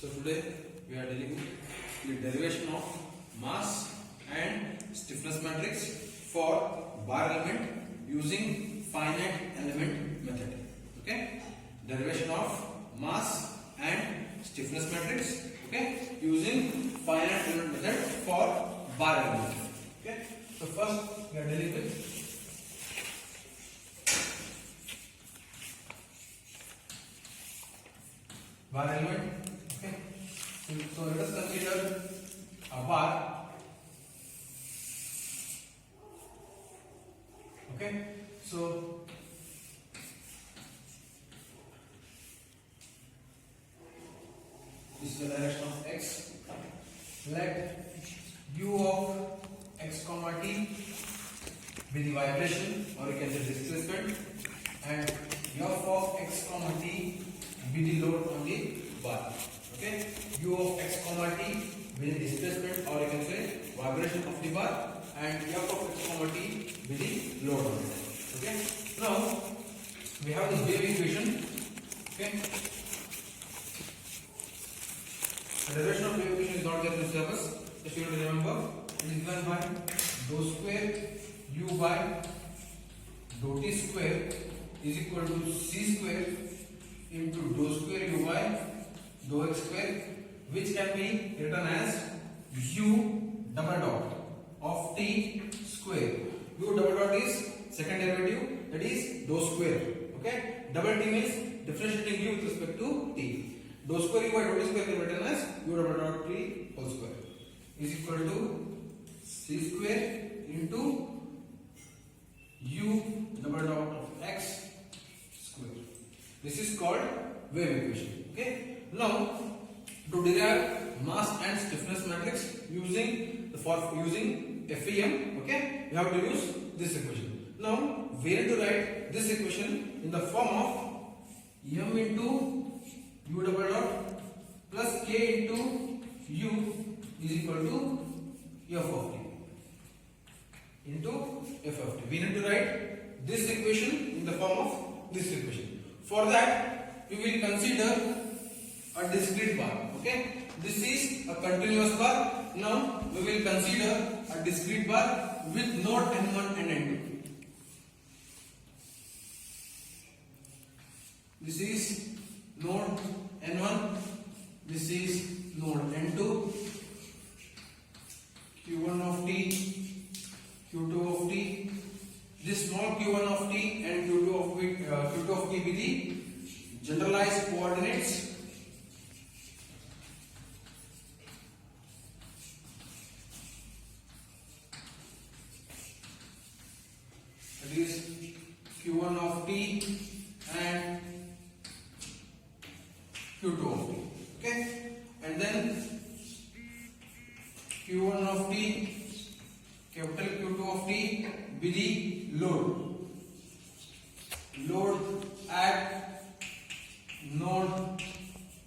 So today we are dealing with the derivation of mass and stiffness matrix for bar element using finite element method. Okay, derivation of mass and stiffness matrix. Okay, using finite element method for bar element. Okay, so first we are dealing with bar element. Okay, so let us consider a bar. Okay, so this is the direction of x. Let u of x comma t be the vibration, or you can say displacement, and f of x comma t be the load on the bar. Okay, u of x comma t be the displacement, or you can say vibration of the bar, and f of x comma t be the load on it. Okay, now we have this wave equation. Okay, the derivation of wave equation is not there in the syllabus. Just you have to remember it is given by dou square u by dou t square is equal to c square into dou square u by dou x square, which can be written as u double dot of t square. U double dot is second derivative, that is dou square. Okay, double t means differentiating u with respect to t. Dou square u by dou t square can be written as u double dot t whole square is equal to c square into u double dot of x square. This is called wave equation. Okay, now to derive mass and stiffness matrix using FEM, okay, we have to use this equation. Now we need to write this equation in the form of m into u double dot plus k into u is equal to f of t into f of t. We need to write this equation in the form of this equation. For that, we will consider a discrete bar. Okay, this is a continuous bar. Now we will consider a discrete bar with node n1 and n2. This is node n1. This is node n2. q1 of t, q2 of t. This small q1 of t and q2 of t be the generalized coordinates. That is q1 of t and q2 of t. Okay, and then q1 of t, capital Q2 of t be the load at node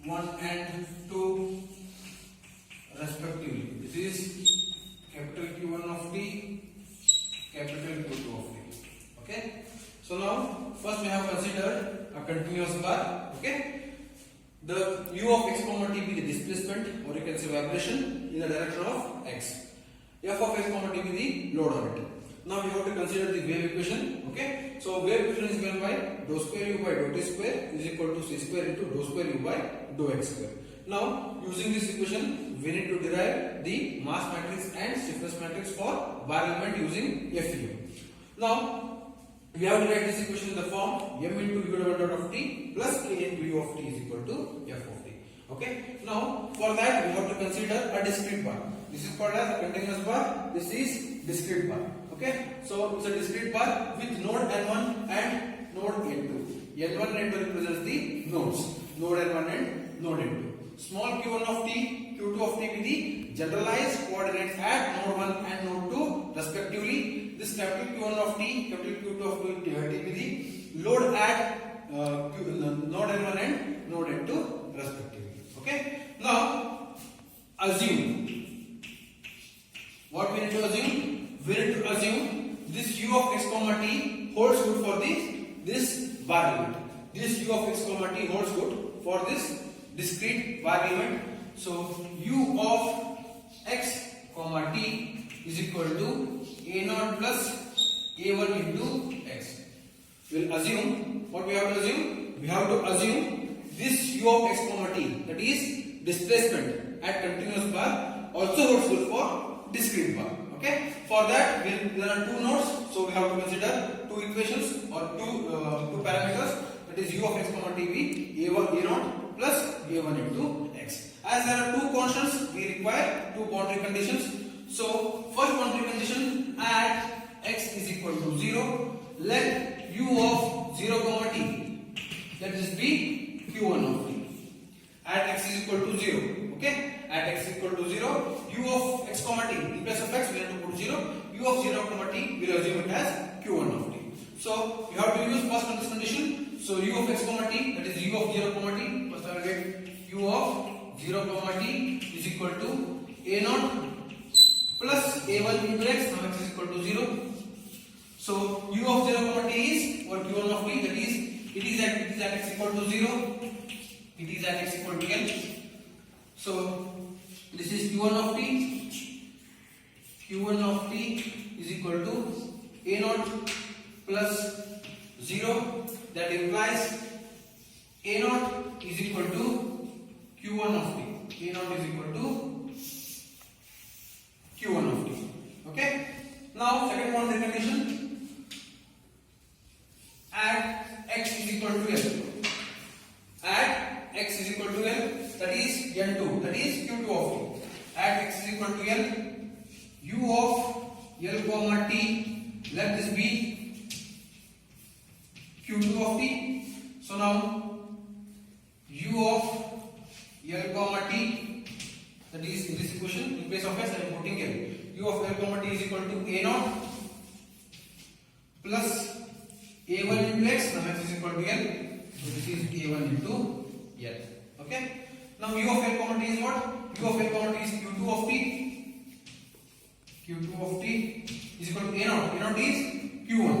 1 and 2 respectively. This is capital Q1 of t, capital Q2 of t. Okay, so now first we have considered a continuous bar. Okay, the u of x comma t be the displacement, or you can say vibration in the direction of x. F of x comma t be the load on it. Now we have to consider the wave equation. Okay, so wave equation is given by dou square u by dou t square is equal to c square into dou square u by dou x square. Now using this equation, we need to derive the mass matrix and stiffness matrix for bar element using FEM. Now we have to write this equation in the form m into u double dot of t plus k into u of t is equal to f of t. Okay, now for that we have to consider a discrete bar. This is called as a continuous bar. This is discrete bar. Okay, so it's a discrete bar with node n1 and node n2. N1 and n2 represents the nodes. Node n1 and node n2. Small q1 of t, q2 of t be the generalized coordinates at node 1 and node 2 respectively. This capital q1 of t, capital q2 of t be the load at node n1 and node n2 respectively. Okay, now assume. What we need to assume? We need to assume this u of x comma t holds good for this bar element. This u of x comma t holds good for this discrete y element. So u of x comma t is equal to a naught plus a1 into x. We'll assume, what we have to assume? We have to assume this u of x comma t, that is displacement at continuous bar, also holds good for discrete bar. Okay. For that, there are two nodes, so we have to consider two equations or two parameters. That is u of x comma t be a1 a naught plus a1 into x. As there are two constants, we require two boundary conditions. So first boundary condition, at x is equal to 0, let u of 0 comma t, let this be q1 of t. At x is equal to 0. Okay. At x is equal to 0, u of x comma t, in place of x we have to put 0, u of 0 comma t, we will assume it as q1 of t. So you have to use first on this condition. So u of x comma t, that is u of 0 comma t, first I will get u of 0 comma t is equal to a naught plus a1 into x, now x is equal to 0. So u of 0 comma t is or q1 of t, that is it is at x equal to 0, it is at x equal to l. So this is q1 of t, q1 of t is equal to a naught plus 0, that implies a naught is equal to q1 of t, a naught is equal to q1 of t. Okay. Now second boundary condition, at x is equal to l, at x is equal to l, that is n2, that is q2 of t. At x is equal to l, u of l comma t, let this be q2 of t. So now u of l comma t, that is in this equation, in place of s I am putting l. U of l comma t is equal to a naught plus a1 into x, now x is equal to l. So this is a1 into l. Okay. Now u of l comma t is what? U of l comma t is q2 of t. q2 of t is equal to a naught. A naught is q1.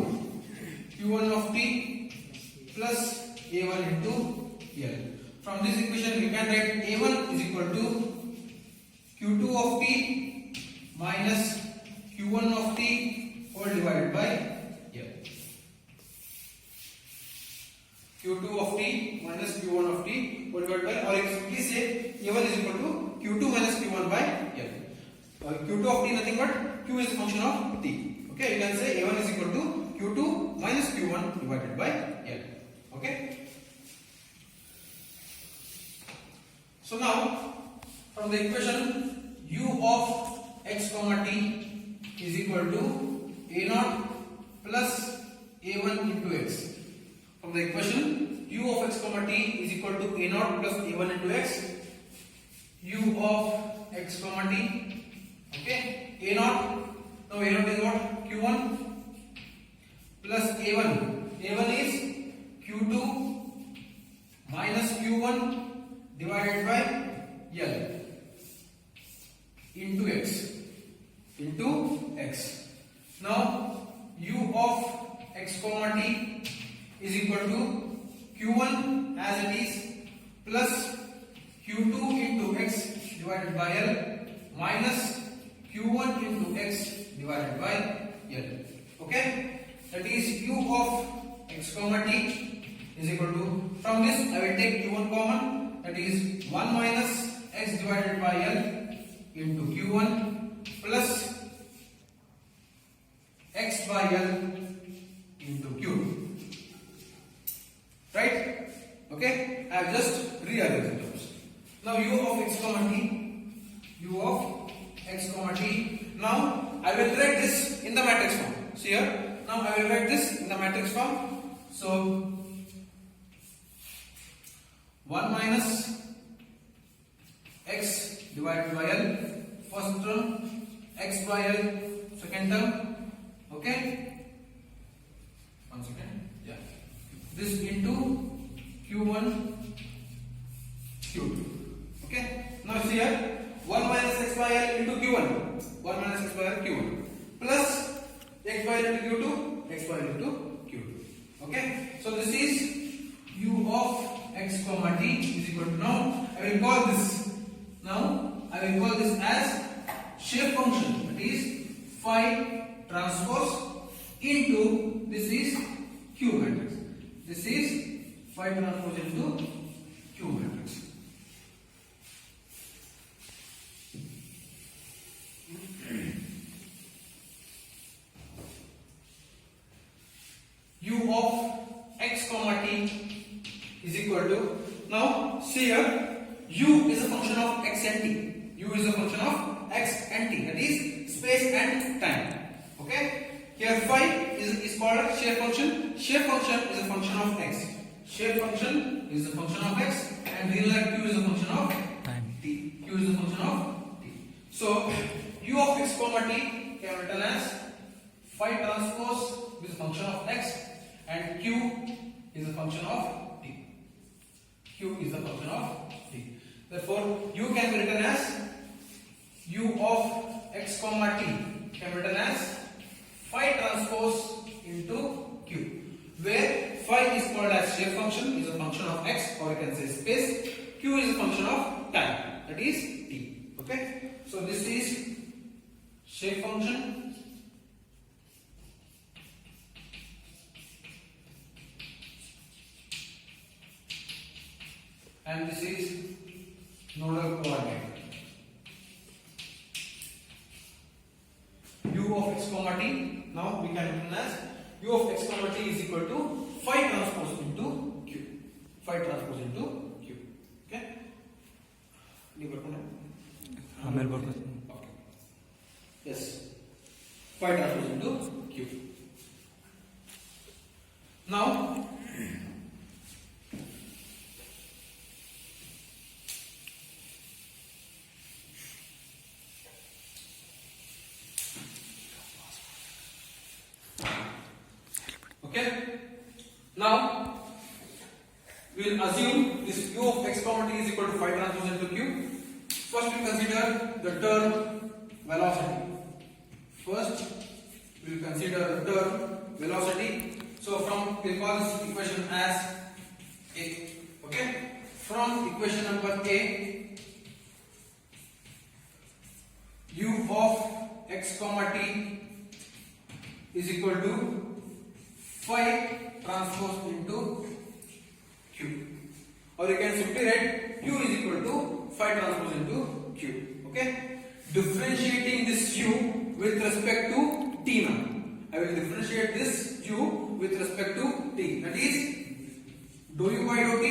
q1 of t plus a1 into l. From this equation we can write a1 is equal to q2 of t minus q1 of t all divided by l. q2 of t minus q1 of t all divided by, or you can simply say a1 is equal to q2 minus q1 by l. q2 of t nothing but q is a function of t. Okay, you can say a1 is equal to q2 minus q1 divided by l. Okay. So now from the equation u of x comma t is equal to a naught plus a1 into x. From the equation u of x comma t is equal to a naught plus a1 into x, u of x comma t, okay, a naught, now a naught is what? q1 plus a1, a1 is q2 minus q1 divided by l into x. Now u of x comma t is equal to q1 as it is plus q2 into x divided by l minus q1 into x divided by l. Okay, that is u of x comma t is equal to, from this I will take q1 common, that is 1 minus x divided by l into q1 plus x by l into q. Right? Okay, I have just rearranged the terms. Now u of x comma t, u of x comma t. Now I will write this in the matrix form. See here. Now I will write this in the matrix form. So 1 minus x divided by l, first term, x by l, second term. Okay. 1 second. Yeah. This into q1, q2. Okay. Now see here. 1 minus x by l into q1. 1 minus x by l q1 plus x by l into q2, x by l into q2. Okay. So this is u of x comma t is equal to, now I will call this. Now I will call this as shape function. That is phi transpose into this is Q matrix. This is phi transpose into Q matrix. U of x comma t is equal to, now see here, u is a function of x and t. U is a function of x and t, that is space and time. Okay? Here phi is called shape function. Shape function is a function of x. Shape function is a function of x, and real life q is a function of time. t. Q is a function of t. So u of x comma t can be written as phi transpose is a function of x, and q is a function of t. Q is a function of t. Therefore, u can be written as u of x comma t can be written as phi transpose into q, where phi is called as shape function, is a function of x, or you can say space. Q is a function of time, that is t. Okay, so this is shape function, and this is nodal coordinate. U of x comma t, now we can written as u of x comma t is equal to phi transpose into q. Phi transpose into q. Okay? Any work on it? Amer work Okay. Yes. Phi transpose into q. Now, okay, now we will assume this u of x comma t is equal to phi transpose into q. First we consider the term velocity. First we will consider the term velocity. So from, we will call this equation as A. Okay, from equation number A, u of x comma t is equal to phi transpose into q, or you can simply write q is equal to phi transpose into q. Okay, differentiating this u with respect to t now. I will differentiate this u with respect to t, that is dou u by dou t,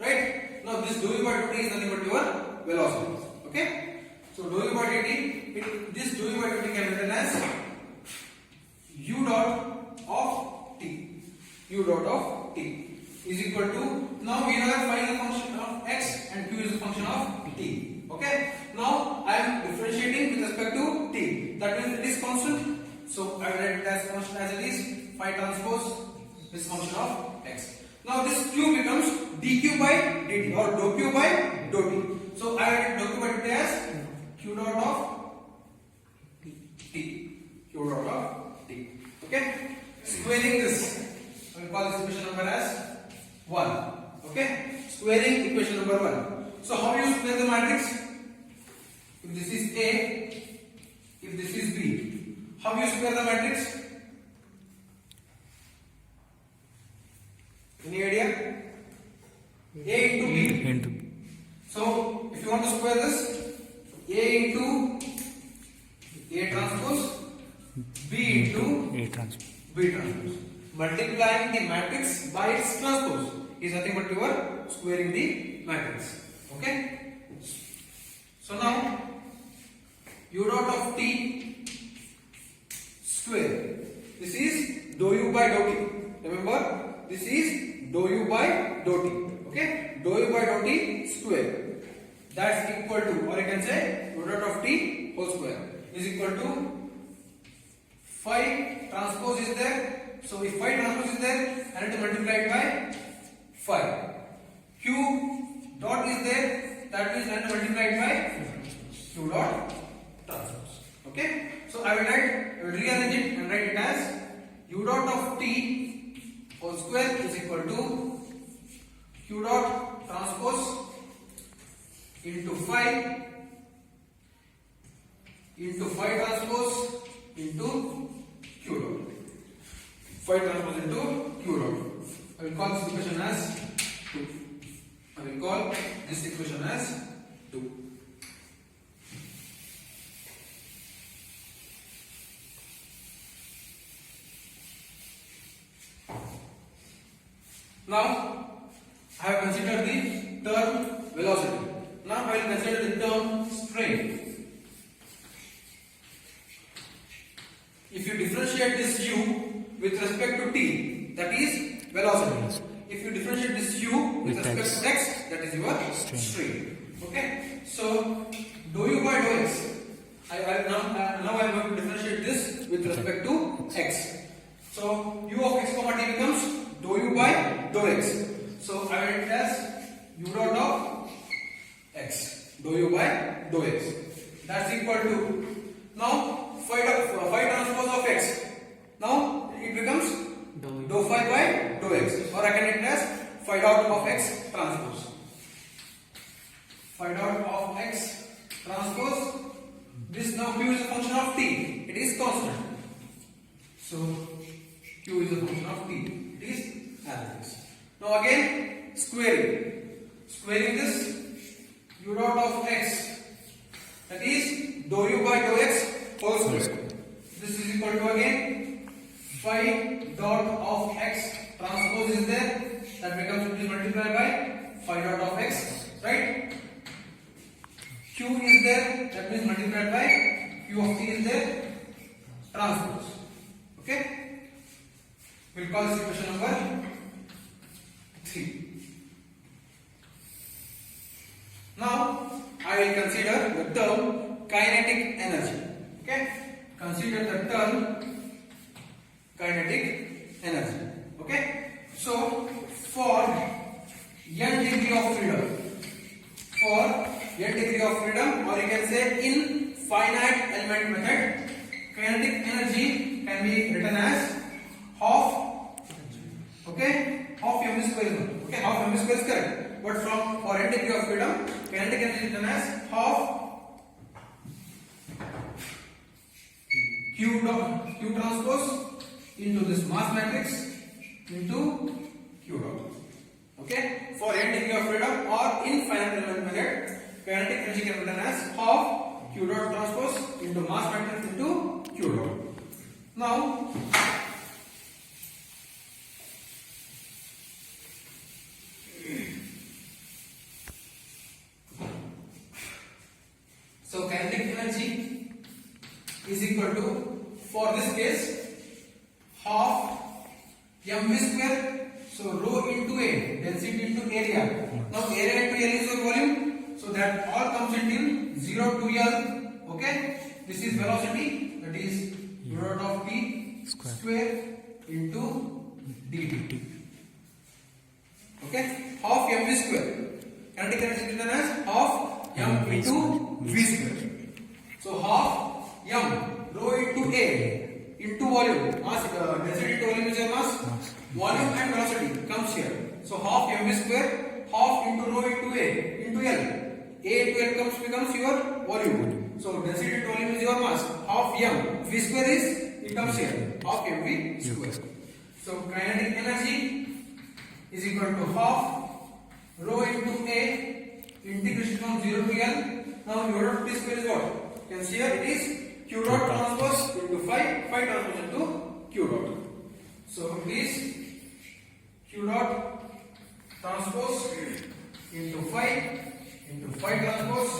right? Now this dou u by dou t is nothing but your velocity. Okay, so dou u by dt, this dou u by dt can be written as u dot of t. U dot of t is equal to, now we have phi is a function of x and q is a function of t. Okay, now I am differentiating with respect to t, that means it is constant, so I will write it as constant as it is. Phi transpose is function of x. Now this q becomes dq by dt, or dou q by dou t. So I will write dou q by dt as q dot of t. Q dot of t. Okay, squaring this, I will call this equation number as 1. Okay, squaring equation number 1. So how you square the matrix? If this is A, if this is B, how you square the matrix? Any idea? A into B. into So if you want to square this, A into A transpose, B into A transpose. B transpose. Multiplying the matrix by its transpose is nothing but you are squaring the matrix. Okay? So now u dot of t square. This is dou u by dou t. Remember, this is dou u by dou t. Okay? Dou u by dou t square. That's equal to, or you can say u dot of t whole square is equal to phi transpose is there. So if phi transpose is there, I need to multiply it by phi. Q dot is there, that means I need to multiply it by q dot transpose. Okay? So I will rearrange it and write it as u dot of t whole square is equal to q dot transpose into phi transpose into q dot. Phi transpose into q dot. I will call this equation as 2. I will call this equation as 2. Now I have considered the term velocity. Now I will consider the term strain. If you differentiate this u with respect to t, that is velocity. If you differentiate this u with respect to x, that is your strain. Okay. So dou u by dou x. Now I am going to differentiate this with respect to x. So u of x comma t becomes dou u by dou x. So I will write it as u dot of x, dou u by dou x. That's equal to, now phi transpose of x. Now it becomes dou phi by dou x, or I can write it as phi dot of x transpose. Phi dot of x transpose. This now q is a function of t. It is constant. So q is a function of t. It is as it is. Now again squaring this u dot of x, that is dou u by dou x whole square. This is equal to again phi dot of x transpose is there, that becomes it is multiplied by phi dot of x, right? Q is there, that means multiplied by q of t is there, transpose. Okay, we'll call this equation number 3. Now I will consider the term kinetic energy. Okay, consider the term kinetic energy. Okay, so for n degree of freedom, or you can say in finite element method, kinetic energy can be written as half. Okay, half m square. Okay, half m square is correct. But for n degree of freedom, kinetic energy is written as half q transpose into this mass matrix into q dot. Okay, for n degree of freedom or in finite element method, kinetic energy can be written as half q dot transpose into mass matrix into q dot. Now so kinetic energy is equal to, for this case, half mv square. So rho into a, density into area. Now area into L is your volume, so that all comes into 0 to L. Okay, this is velocity, that is u dot of t square into dt. Okay, half mv square. Kinetic energy is written as half m into v square. So half m rho into a into volume, mass, density into volume is your mass, volume and velocity comes here. So half mv square, half into rho into a into L. A into L becomes your volume. So density into volume is your mass. Half m v square is, it comes here, half mv square. So kinetic energy is equal to half rho into a integration from 0 to L. Now u dot t square is what? You can see here it is q dot transpose into phi transpose into q dot. So it is q dot transpose into phi transpose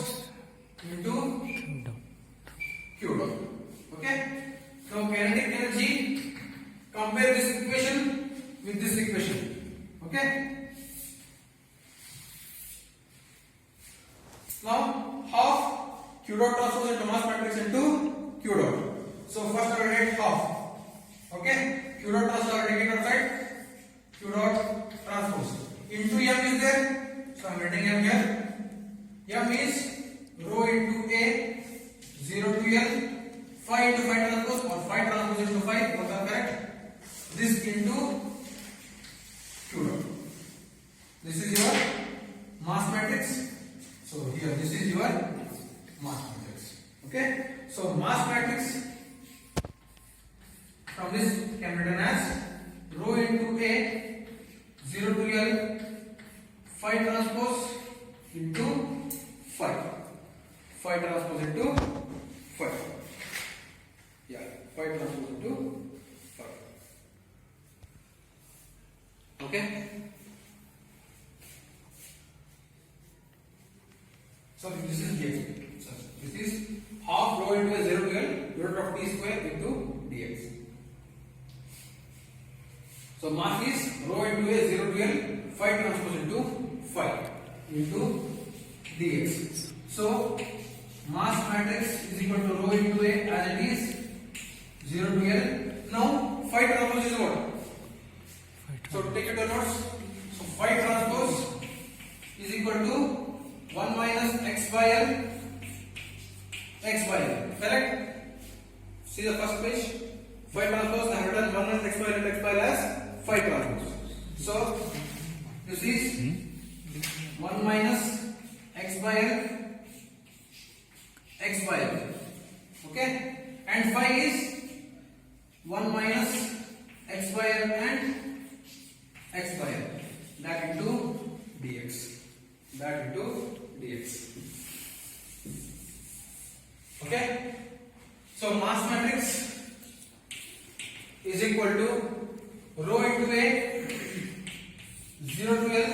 into q dot. Okay. Now kinetic energy, compare this equation with this equation. Okay. Now half q dot transpose into mass matrix into q dot. So first I will write half. Okay, q dot transpose I will take it outside. Q dot transpose into m is there, so I am writing m here. M is rho into a 0 to L, phi into phi transpose or phi transpose into phi, both are correct. This into q dot. This is your mass matrix. So here this this is your mass matrix. Okay, so mass matrix from this can be written as rho into A 0 to L phi transpose into phi. Phi transpose into phi. Yeah, phi transpose into phi. Okay. So this is dx. So this is half rho into a 0 to L unit of t square into dx. So mass is rho into a 0 to L phi transpose into phi into dx. So mass matrix is equal to rho into a as it is 0 to L. Now phi transpose is what? So take it to notes. So phi transpose is equal to 1 minus x by L, x by L, correct? See the first page. Phi transpose, I have written 1 minus x by L, x by L as phi transpose. So this is 1 minus x by L, x by L, okay? And phi is 1 minus x by L and x by L, that into dx. That into dx. Okay, so mass matrix is equal to rho into a 0 to L.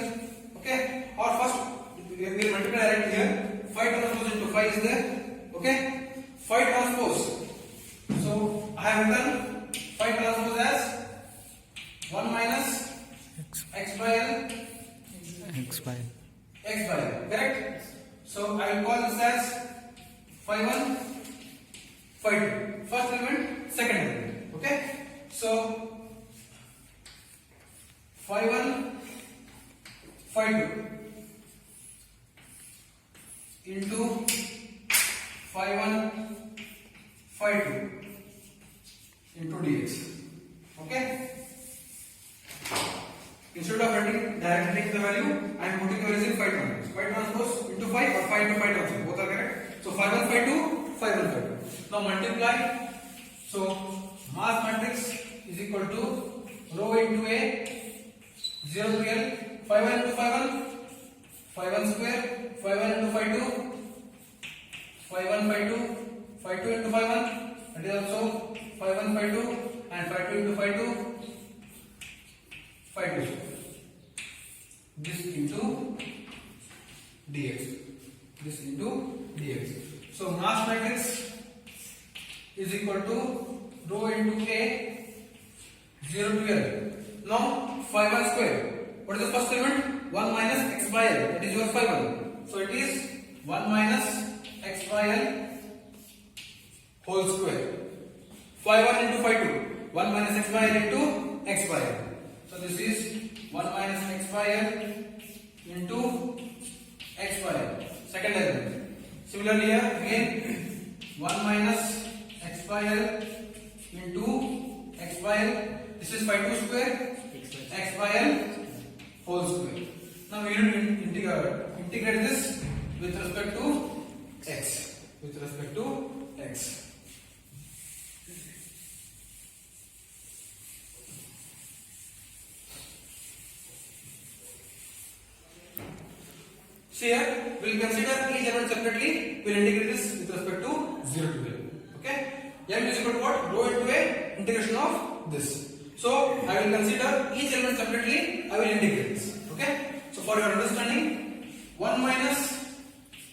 Okay, or first we will multiply right here. Phi transpose into phi is there. Okay, phi transpose. So I have written phi transpose as 1 minus x by L, x by L, correct? So I will call this as phi 1, phi 2. First element, second element. Okay? So phi 1, phi 2 into phi 1, phi 2 into dx. Okay? Instead of writing directly taking the value, I am putting the value in phi transpose. Phi transpose into phi or phi into phi transpose. Both are correct. So phi 1, phi 2, phi 1, phi 2. Now multiply. So mass matrix is equal to rho into a 0 to L phi 1 into phi 1, phi 1 square, phi 1 into phi 2, phi 1, phi 2, phi 2 into phi 1. That is also phi 1, phi 2, and phi 2 into phi 2. Phi 2 square. This into dx. This into dx. So mass matrix is equal to rho into a 0 to L. Now phi 1 square. What is the first element? 1 minus x by L. That is your phi 1. So it is 1 minus x by L whole square. Phi 1 into phi 2. 1 minus x by L into x by L. So this is 1 minus x by L into x by L. Second element. Similarly here again 1 minus x by L into x by L. This is phi 2 square x by L whole square. Now we need to integrate this with respect to x. With respect to x. So here we will consider each element separately. We will integrate this with respect to 0 to L. Okay? M is equal to what? Rho into a integration of this. So I will consider each element separately. I will integrate this. Okay? So for your understanding, 1 minus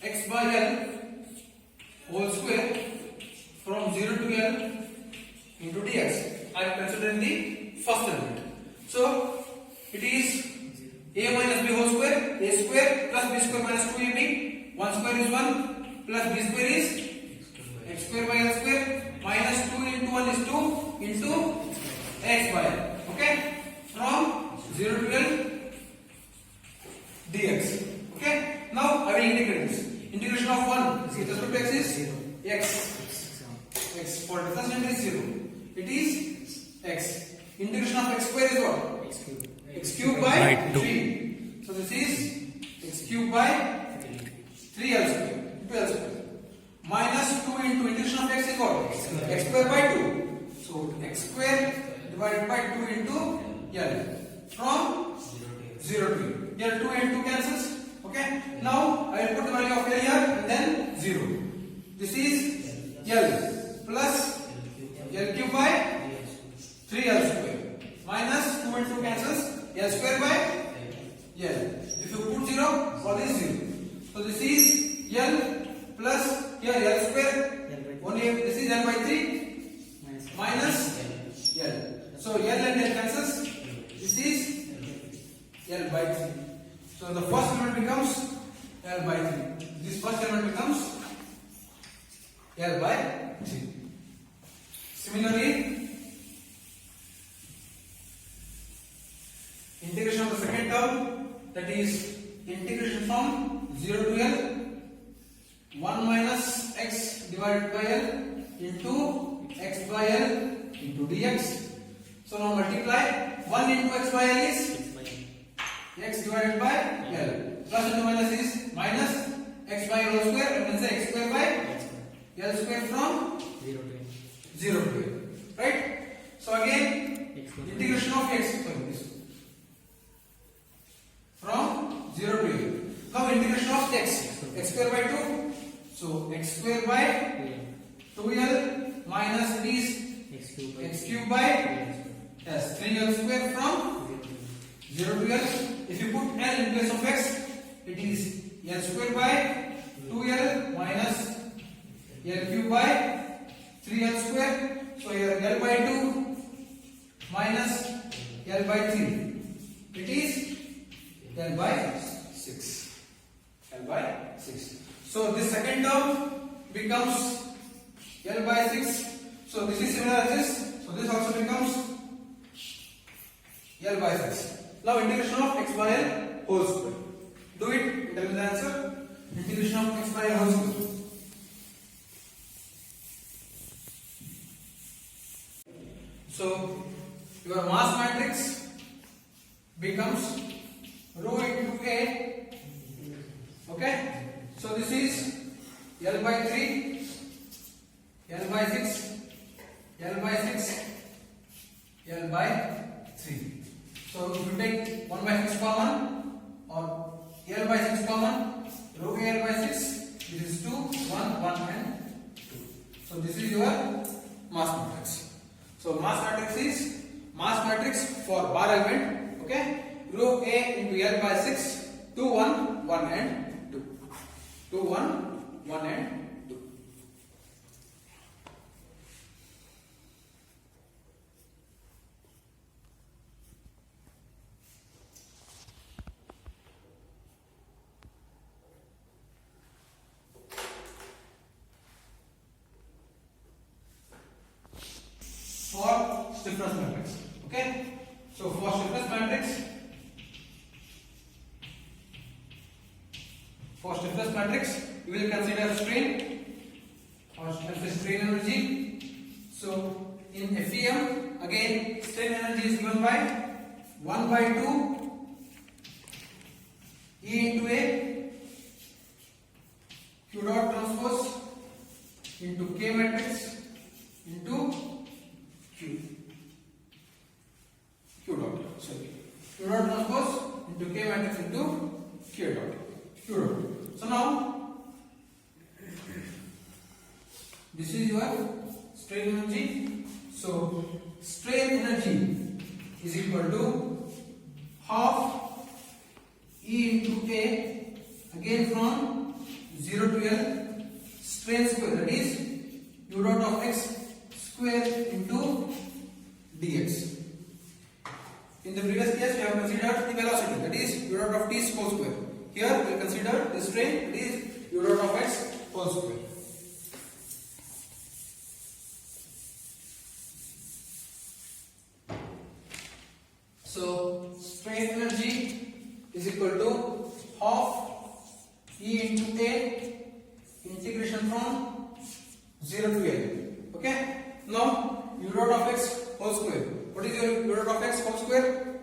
x by L whole square from 0 to L into dx. I am considering the first element. So it is a minus b whole square, a square plus b square minus 2ab. 1 square is 1 plus b square is x square by L square minus 2 into 1 is 2 into x by L. Okay? From 0 to L dx. Okay? Now I will integrate this. Integration of 1 with respect to x is 0. X. X for difference is 0. It is x. Integration of x square is what? X cube by 3. So this is x cube by 3L square. square by 2. So x square divided by 2 into L from 0 to L. Here 2 and 2 cancels. Okay. Now I will put the value of L here and then 0. This is L plus L cube by 3L square minus 2 and 2 cancels. L square by L. If you put 0, what is 0? So this is L plus here L square. Only this is L by 3 minus L. So L and L cancels. This is L by 3. So the first element becomes L by 3. This first element becomes L by 3. Similarly, integration of the second term, that is integration from 0 to L, 1 minus x divided by L into x by L into dx. So now multiply 1 into x by L is x divided by L. Plus into minus is minus x by L square. You can say x square by L square from 0 to L. Right? So again, integration of x from 0 to L. Now integration of x square by 2. So x square by 2L minus it is x cube by 3L square from 0 to L. If you put L in place of x, it is L square by 2L minus L cube by 3L square. So here L by 2 minus L by 3. It is L by 6. L by 6. So this second term becomes L by 6. So this is similar as this. So this also becomes L by 6. Now integration of x by L whole square. Do it. Tell me the answer. Integration of x by L whole square. So your mass matrix becomes rho into A. Okay. So this is L by 3, L by 6, L by 6, L by 3. So if you take 1 by 6 common or L by 6 common, rho A L by 6, this is 2, 1, 1 and 2. So this is your mass matrix. So mass matrix is mass matrix for bar element. Okay. Rho A into L by 6, 2, 1, 1 and 2. 2, 1, 1 and 2. For stiffness matrix. Okay. So for stiffness matrix, you will consider strain or strain energy. So in FEM, again strain energy is given by 1 by 2 E into A Q dot transpose into K matrix into Q dot. Sorry. Q dot transpose into K matrix into Q dot. So now this is your strain energy. So strain energy is equal to half E into A, again from 0 to L, strain square, that is u dot of x square into dx. In the previous case, we have considered the velocity, that is u dot of t whole square. Here we will consider the strain, that is u dot of x whole square. So strain energy is equal to half E into A integration from 0 to L. Okay. Now u dot of x whole square. What is your u dot of x whole square?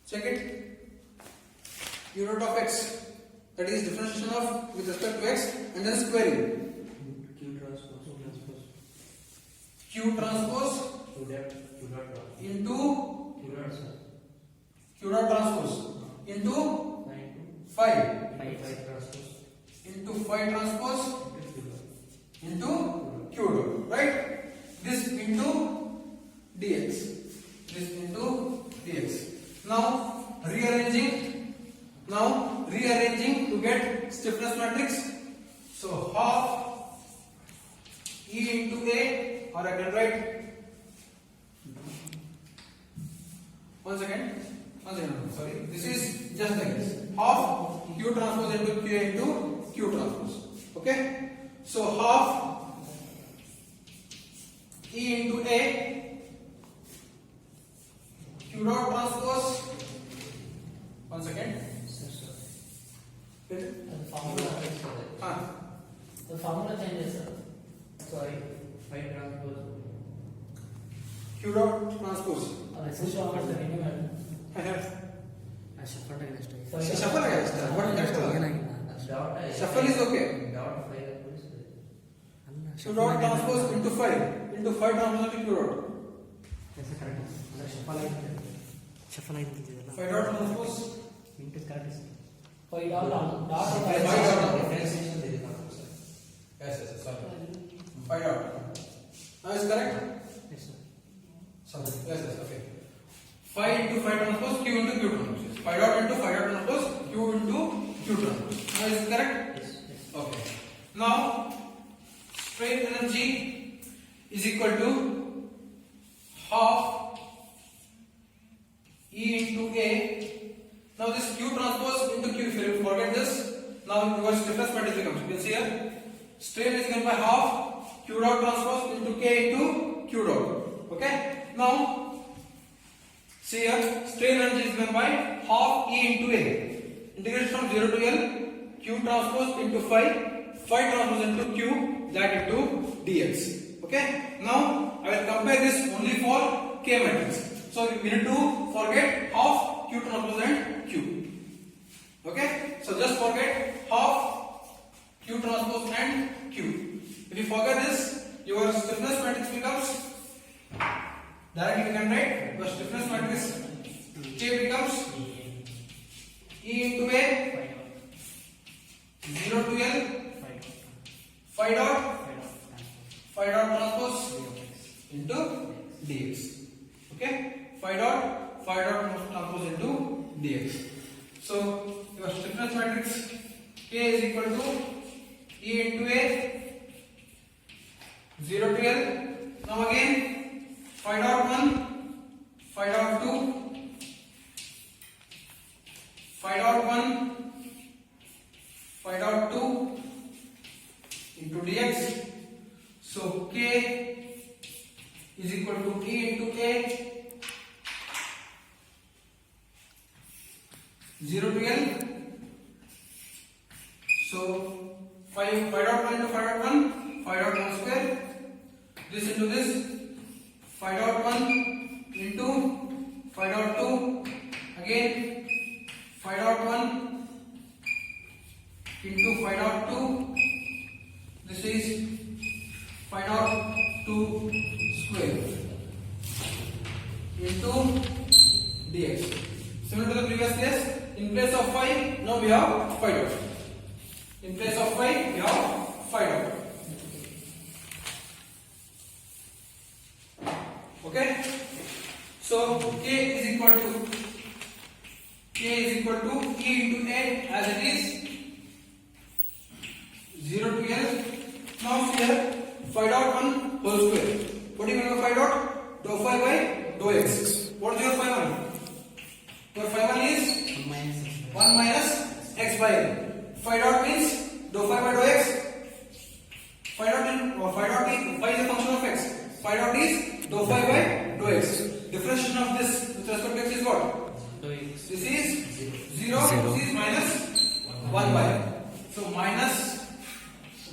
Check it. U dot of x, that is differentiation of with respect to x and then squaring. Q transpose into Q dot transpose into phi into phi transpose into Q dot, right? This into dx. This into dx. Now rearranging to get stiffness matrix. So half E into A, or I can write one second, sorry, this is just like this, half Q transpose into Q into Q transpose. Okay, so half E into A, Q dot transpose, one second. The formula changes, sir. Sorry, phi transpose. Q dot transpose. Shuffle again. What next? Shuffle is okay. Q dot transpose into phi transpose into Q dot. Phi dot transpose. Phi dot Yes, sorry. Phi dot. Now is correct? Sorry. Yes, okay. Phi into phi transpose, Q into Q transpose. Phi dot into phi dot transpose, Q into Q transpose. Now is it correct? Yes. Okay. Now strain energy is equal to half E into A. Now this Q transpose into Q. If you forget this, now your stiffness matrix becomes. You can see here, strain is given by half Q dot transpose into K into Q dot. Okay. Now see here, strain energy is given by half E into A. Integration from 0 to L, Q transpose into phi transpose into Q, that into dx. Okay. Now I will compare this only for K matrix. So we need to forget half Q transpose and Q. Okay. So just forget half Q transpose and Q. If you forget this, your stiffness matrix becomes, directly you can write the stiffness matrix K becomes E into A, 0 to L, phi dot transpose into dx. Okay, phi dot transpose into dx. So your stiffness matrix K is equal to E into A, 0 to L. Now again, phi dot 1, phi dot 2, phi dot 1, phi dot 2 into dx. So K is equal to E into A, 0 to L. So phi dot 1 into phi dot 1, phi dot 1 square. This into this, phi dot 1 into phi dot 2, again phi dot 1 into phi dot 2. This is phi dot 2 square into dx. Similar to the previous case, in place of phi, now we have phi dot. In place of phi, we have phi dot. Okay. So K is equal to E into A as it is, 0 to L. Now here phi dot 1 whole square. What do you mean by phi dot? Dou phi by dou x. What is your phi 1? Your phi 1 is 1 minus x by L. Phi dot means dou phi by dou x. Phi dot is phi is a function of x. Phi dot is dou phi by dou x. Differentiation of this with respect to x is what? This is 0. This is minus 1 by L. So minus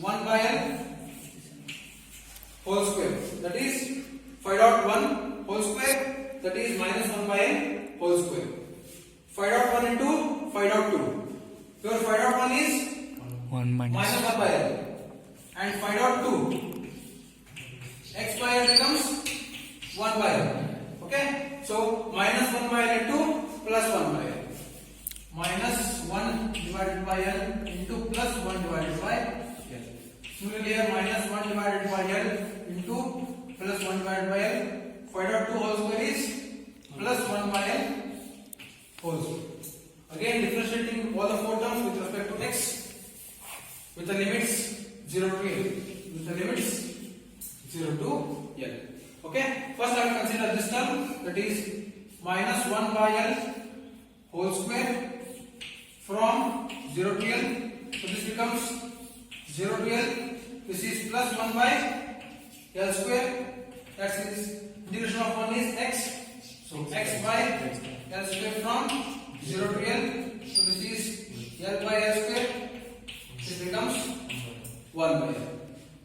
1 by L whole square. That is phi dot 1 whole square. That is minus 1 by L whole square. Phi dot 1 into phi dot 2. Your phi dot 1 is 1 minus minus 1 by L. And phi dot 2 x by L becomes 1 by L. Okay, so minus 1 by L into plus 1 by L. Minus 1 divided by L into plus 1 divided by L. Similarly here minus 1 divided by L into plus 1 divided by L. Find out 2 whole square is plus 1 by L whole square. Again differentiating all the 4 terms with respect to x with the limits 0 to L. With the limits 0 to L. Okay, first I will consider this term, that is minus 1 by L whole square from 0 to L. So this becomes 0 to L. This is plus 1 by L square. That is integration of 1 is x. So x by L square from 0 to L. So this is L by L square. This becomes 1 by L.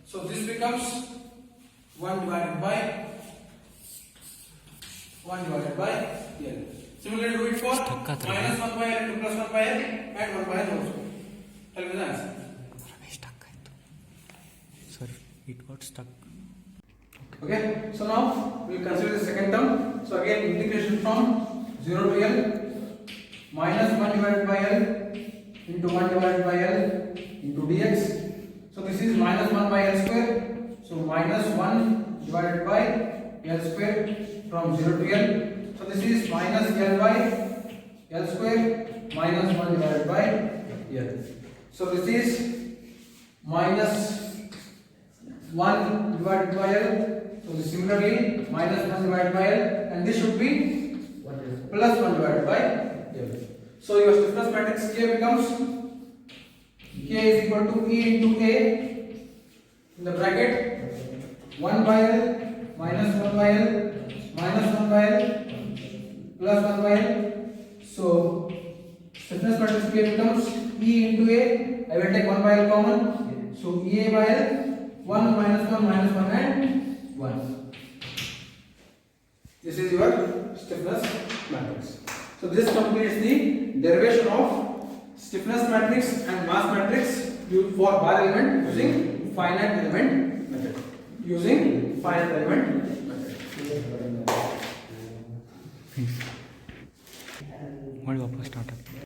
So this becomes 1 divided by L. Similarly do it for minus 1 by L into plus 1 by L and 1 by L also. Tell me the answer. Sorry, it got stuck. Okay, so now we will consider the second term. So again integration from 0 to L minus 1 divided by L into 1 divided by L into dx. So this is minus 1 by L square. So minus 1 divided by L square from 0 to L. So this is minus L by L square minus 1 divided by L. So this is minus 1 divided by L. So similarly minus 1 divided by L, and this should be plus 1 divided by L. So your stiffness matrix K becomes K is equal to E into A in the bracket 1 by L minus 1 by L minus 1 by L plus 1 by L. So stiffness matrix K becomes E into A. I will take 1 by L common. So EA by L 1 minus 1 minus 1 and 1. This is your stiffness matrix. So this completes the derivation of stiffness matrix and mass matrix for bar element using finite element method.